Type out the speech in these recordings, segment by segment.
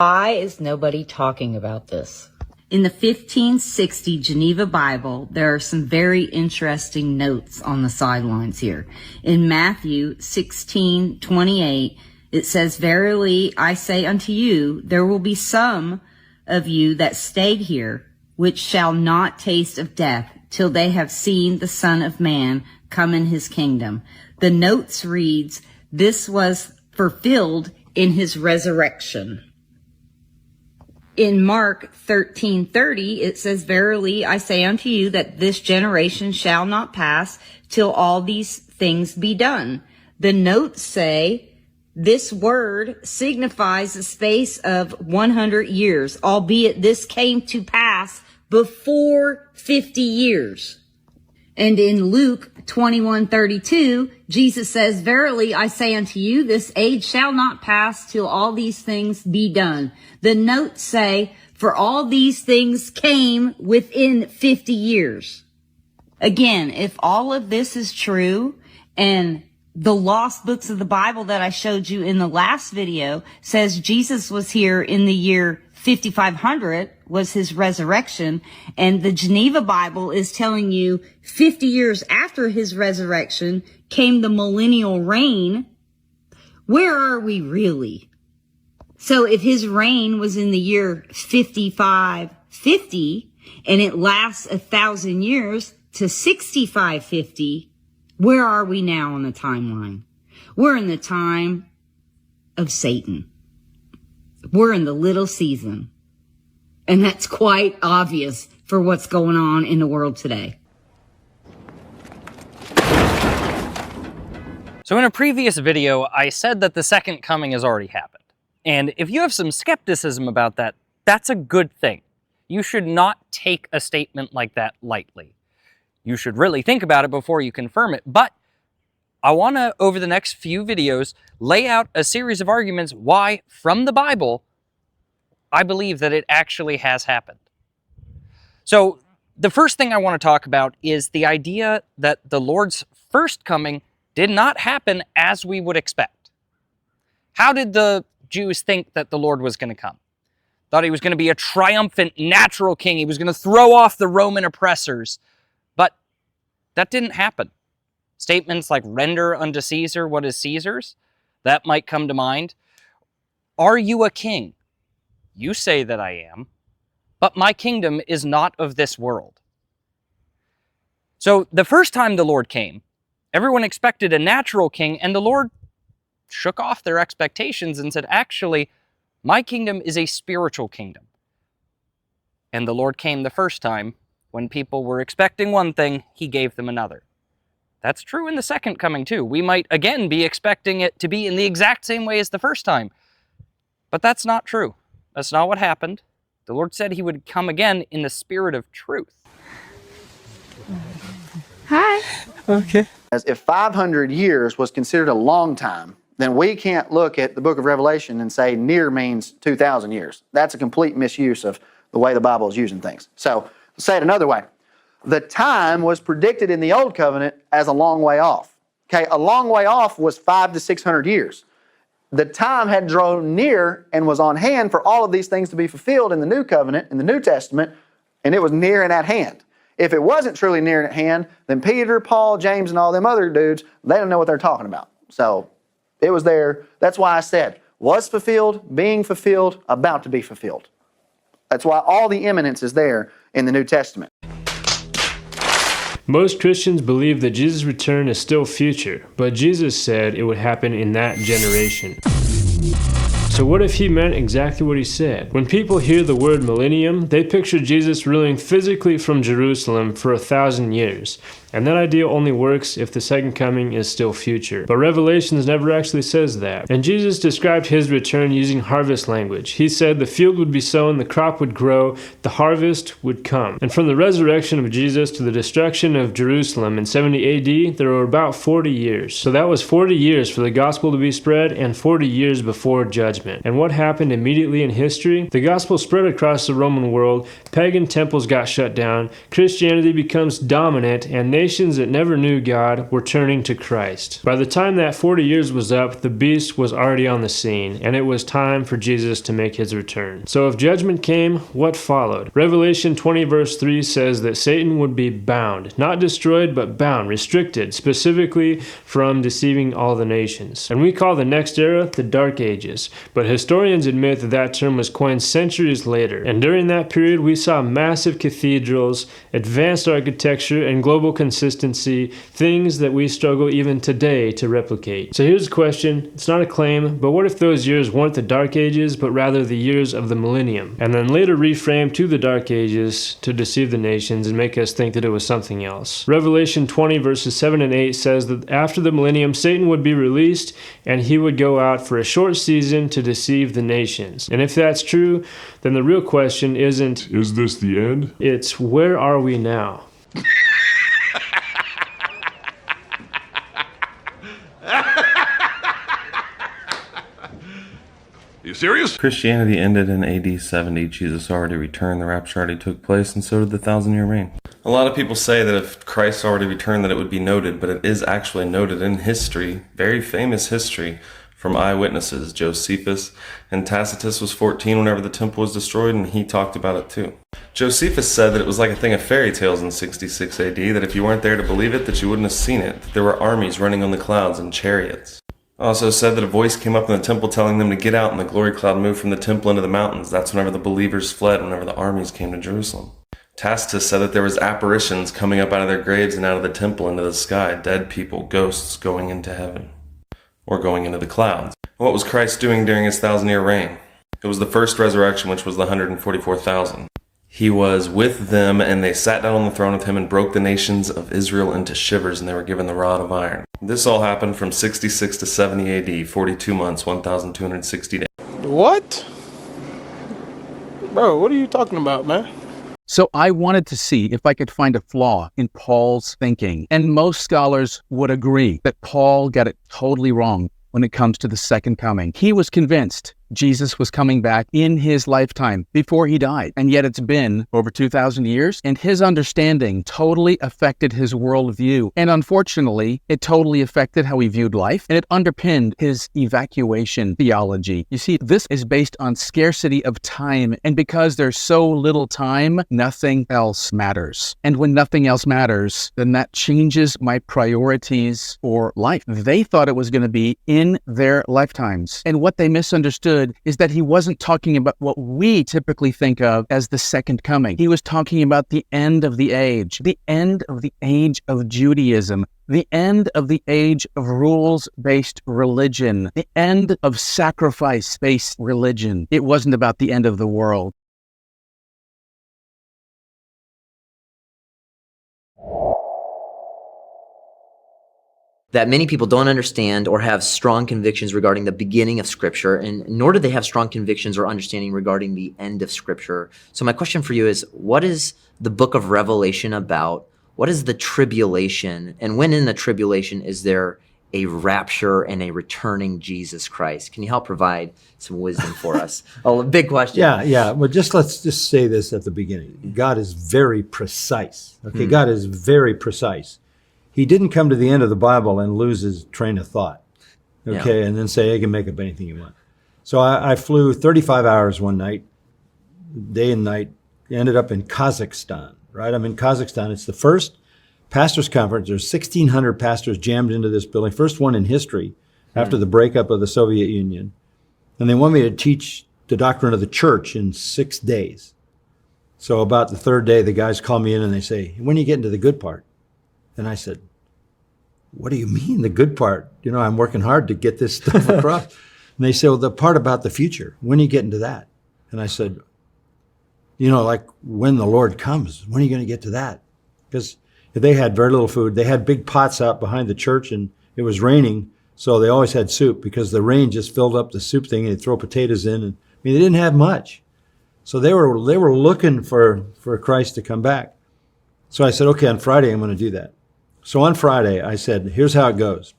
Why is nobody talking about this? In the 1560 Geneva Bible, there are some very interesting notes on the sidelines here. In Matthew 16:28, it says, "Verily I say unto you, there will be some of you that stayed here, which shall not taste of death, till they have seen the Son of Man come in his kingdom." The notes reads, this was fulfilled in his resurrection. In Mark 13:30, it says, "Verily I say unto you that this generation shall not pass till all these things be done." The notes say this word signifies the space of 100 years, albeit this came to pass before 50 years. And in Luke 21:32, Jesus says, "Verily I say unto you, this age shall not pass till all these things be done." The notes say, for all these things came within 50 years. Again, if all of this is true, and the lost books of the Bible that I showed you in the last video says Jesus was here in the year 5500 was his resurrection, and the Geneva Bible is telling you 50 years after his resurrection came the millennial reign, where are we really? So if his reign was in the year 5550 and it lasts 1,000 years to 6550, where are we now on the timeline? We're in the time of Satan. We're in the little season. And that's quite obvious for what's going on in the world today. So in a previous video, I said that the second coming has already happened. And if you have some skepticism about that, that's a good thing. You should not take a statement like that lightly. You should really think about it before you confirm it. But I want to, over the next few videos, lay out a series of arguments why, from the Bible, I believe that it actually has happened. So the first thing I want to talk about is the idea that the Lord's first coming did not happen as we would expect. How did the Jews think that the Lord was going to come? Thought he was going to be a triumphant natural king. He was going to throw off the Roman oppressors. But that didn't happen. Statements like, "Render unto Caesar what is Caesar's," that might come to mind. "Are you a king? You say that I am, but my kingdom is not of this world." So the first time the Lord came, everyone expected a natural king, and the Lord shook off their expectations and said, actually, my kingdom is a spiritual kingdom. And the Lord came the first time. When people were expecting one thing, he gave them another. That's true in the second coming too. We might again be expecting it to be in the exact same way as the first time. But that's not true. That's not what happened. The Lord said he would come again in the spirit of truth. Hi. Okay. As if 500 years was considered a long time, then we can't look at the book of Revelation and say near means 2,000 years. That's a complete misuse of the way the Bible is using things. So, let's say it another way. The time was predicted in the Old Covenant as a long way off. Okay, a long way off was 500 to 600 years. The time had drawn near and was on hand for all of these things to be fulfilled in the New Covenant, in the New Testament, and it was near and at hand. If it wasn't truly near and at hand, then Peter, Paul, James, and all them other dudes, they don't know what they're talking about. So, it was there. That's why I said, was fulfilled, being fulfilled, about to be fulfilled. That's why all the imminence is there in the New Testament. Most Christians believe that Jesus' return is still future, but Jesus said it would happen in that generation. So what if he meant exactly what he said? When people hear the word millennium, they picture Jesus ruling physically from Jerusalem for 1,000 years. And that idea only works if the second coming is still future. But Revelations never actually says that. And Jesus described his return using harvest language. He said the field would be sown, the crop would grow, the harvest would come. And from the resurrection of Jesus to the destruction of Jerusalem in 70 AD, there were about 40 years. So that was 40 years for the gospel to be spread and 40 years before judgment. And what happened immediately in history? The gospel spread across the Roman world, pagan temples got shut down, Christianity becomes dominant, and nations that never knew God were turning to Christ. By the time that 40 years was up, the beast was already on the scene, and it was time for Jesus to make his return. So if judgment came, what followed? Revelation 20 verse 3 says that Satan would be bound, not destroyed, but bound, restricted, specifically from deceiving all the nations. And we call the next era the Dark Ages, but historians admit that that term was coined centuries later. And during that period, we saw massive cathedrals, advanced architecture, and global consistency, things that we struggle even today to replicate. So here's a question. It's not a claim, but what if those years weren't the Dark Ages, but rather the years of the millennium, and then later reframed to the Dark Ages to deceive the nations and make us think that it was something else? Revelation 20 verses 7 and 8 says that after the millennium, Satan would be released, and he would go out for a short season to deceive the nations. And if that's true, then the real question isn't, is this the end? It's, where are we now? You serious? Christianity ended in AD 70. Jesus already returned, the rapture already took place, and so did the 1,000-year reign. A lot of people say that if Christ already returned that it would be noted, but it is actually noted in history, very famous history, from eyewitnesses. Josephus and Tacitus was 14 whenever the temple was destroyed, and he talked about it too. Josephus said that it was like a thing of fairy tales in 66 AD, that if you weren't there to believe it, that you wouldn't have seen it, that there were armies running on the clouds and chariots. Also said that a voice came up in the temple telling them to get out, and the glory cloud moved from the temple into the mountains. That's whenever the believers fled, whenever the armies came to Jerusalem. Tacitus said that there was apparitions coming up out of their graves and out of the temple into the sky, dead people, ghosts going into heaven, or going into the clouds. What was Christ doing during his 1,000-year reign? It was the first resurrection, which was the 144,000. He was with them, and they sat down on the throne with him and broke the nations of Israel into shivers, and they were given the rod of iron. This all happened from 66 to 70 AD, 42 months, 1,260 days. What? Bro, what are you talking about, man? So I wanted to see if I could find a flaw in Paul's thinking. And most scholars would agree that Paul got it totally wrong when it comes to the second coming. He was convinced Jesus was coming back in his lifetime before he died. And yet it's been over 2,000 years, and his understanding totally affected his worldview. And unfortunately, it totally affected how he viewed life, and it underpinned his evacuation theology. You see, this is based on scarcity of time, and because there's so little time, nothing else matters. And when nothing else matters, then that changes my priorities for life. They thought it was going to be in their lifetimes. And what they misunderstood is that he wasn't talking about what we typically think of as the second coming. He was talking about the end of the age of Judaism, the end of the age of rules-based religion, the end of sacrifice-based religion. It wasn't about the end of the world. That many people don't understand or have strong convictions regarding the beginning of Scripture, and nor do they have strong convictions or understanding regarding the end of Scripture. So my question for you is, what is the book of Revelation about? What is the tribulation? And when in the tribulation is there a rapture and a returning Jesus Christ? Can you help provide some wisdom for us? Oh, a big question. Yeah. Well, let's just say this at the beginning. God is very precise. Okay, God is very precise. He didn't come to the end of the Bible and lose his train of thought, okay, and then say, I can make up anything you want. So I flew 35 hours one night, day and night, ended up in Kazakhstan, right? I'm in Kazakhstan. It's the first pastors' conference. There's 1,600 pastors jammed into this building, first one in history after the breakup of the Soviet Union. And they want me to teach the doctrine of the church in 6 days. So about the third day, the guys call me in and they say, when are you getting to the good part? And I said, what do you mean, the good part? You know, I'm working hard to get this stuff across. And they said, well, the part about the future, when are you getting to that? And I said, you know, like when the Lord comes, when are you going to get to that? Because they had very little food. They had big pots out behind the church, and it was raining, so they always had soup because the rain just filled up the soup thing, and they'd throw potatoes in. And I mean, they didn't have much. So they were looking for Christ to come back. So I said, okay, on Friday, I'm going to do that. So on Friday, I said, here's how it goes.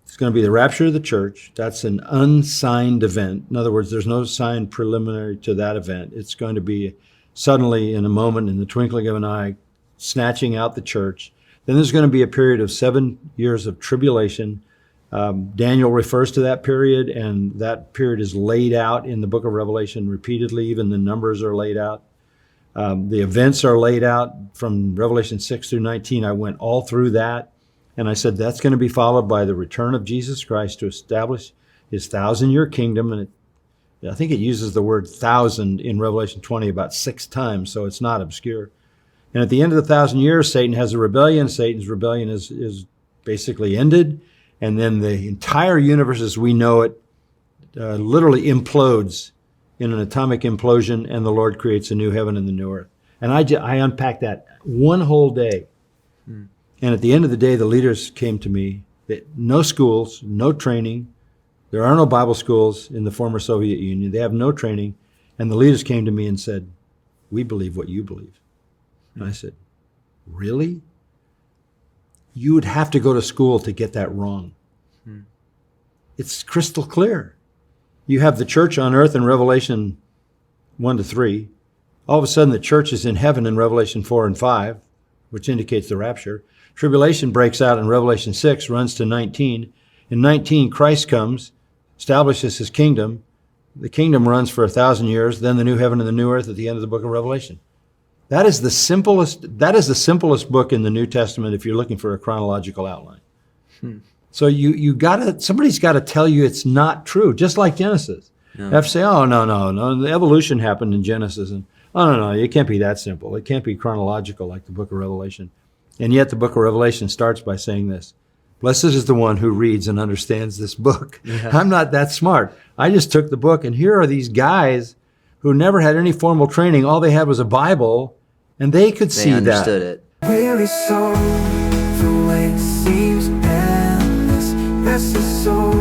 It's going to be the rapture of the church. That's an unsigned event. In other words, there's no sign preliminary to that event. It's going to be suddenly, in a moment, in the twinkling of an eye, snatching out the church. Then there's going to be a period of 7 years of tribulation. Daniel refers to that period, and that period is laid out in the book of Revelation repeatedly. Even the numbers are laid out. The events are laid out from Revelation 6 through 19. I went all through that, and I said that's going to be followed by the return of Jesus Christ to establish his 1,000-year kingdom. And I think it uses the word 1,000 in Revelation 20 about 6 times, so it's not obscure. And at the end of the 1,000 years, Satan has a rebellion. Satan's rebellion is basically ended. And then the entire universe as we know it literally implodes in an atomic implosion, and the Lord creates a new heaven and the new earth. And I unpacked that one whole day. And at the end of the day, the leaders came to me. No schools, no training. There are no Bible schools in the former Soviet Union. They have no training. And the leaders came to me and said, we believe what you believe. And I said, really? You would have to go to school to get that wrong. It's crystal clear. You have the church on earth in Revelation 1 to 3. All of a sudden, the church is in heaven in Revelation 4 and 5, which indicates the rapture. Tribulation breaks out in Revelation 6, runs to 19. In 19, Christ comes, establishes his kingdom. The kingdom runs for 1,000 years, then the new heaven and the new earth at the end of the book of Revelation. That is the simplest book in the New Testament if you're looking for a chronological outline. So somebody's got to tell you it's not true, just like Genesis. You have to say, oh, no, the evolution happened in Genesis. And, oh, no, it can't be that simple. It can't be chronological like the book of Revelation. And yet the book of Revelation starts by saying this: blessed is the one who reads and understands this book. Yeah. I'm not that smart. I just took the book, and here are these guys who never had any formal training. All they had was a Bible, and they could see that. They understood it. Weary soul, the way it seems endless. Restless soul,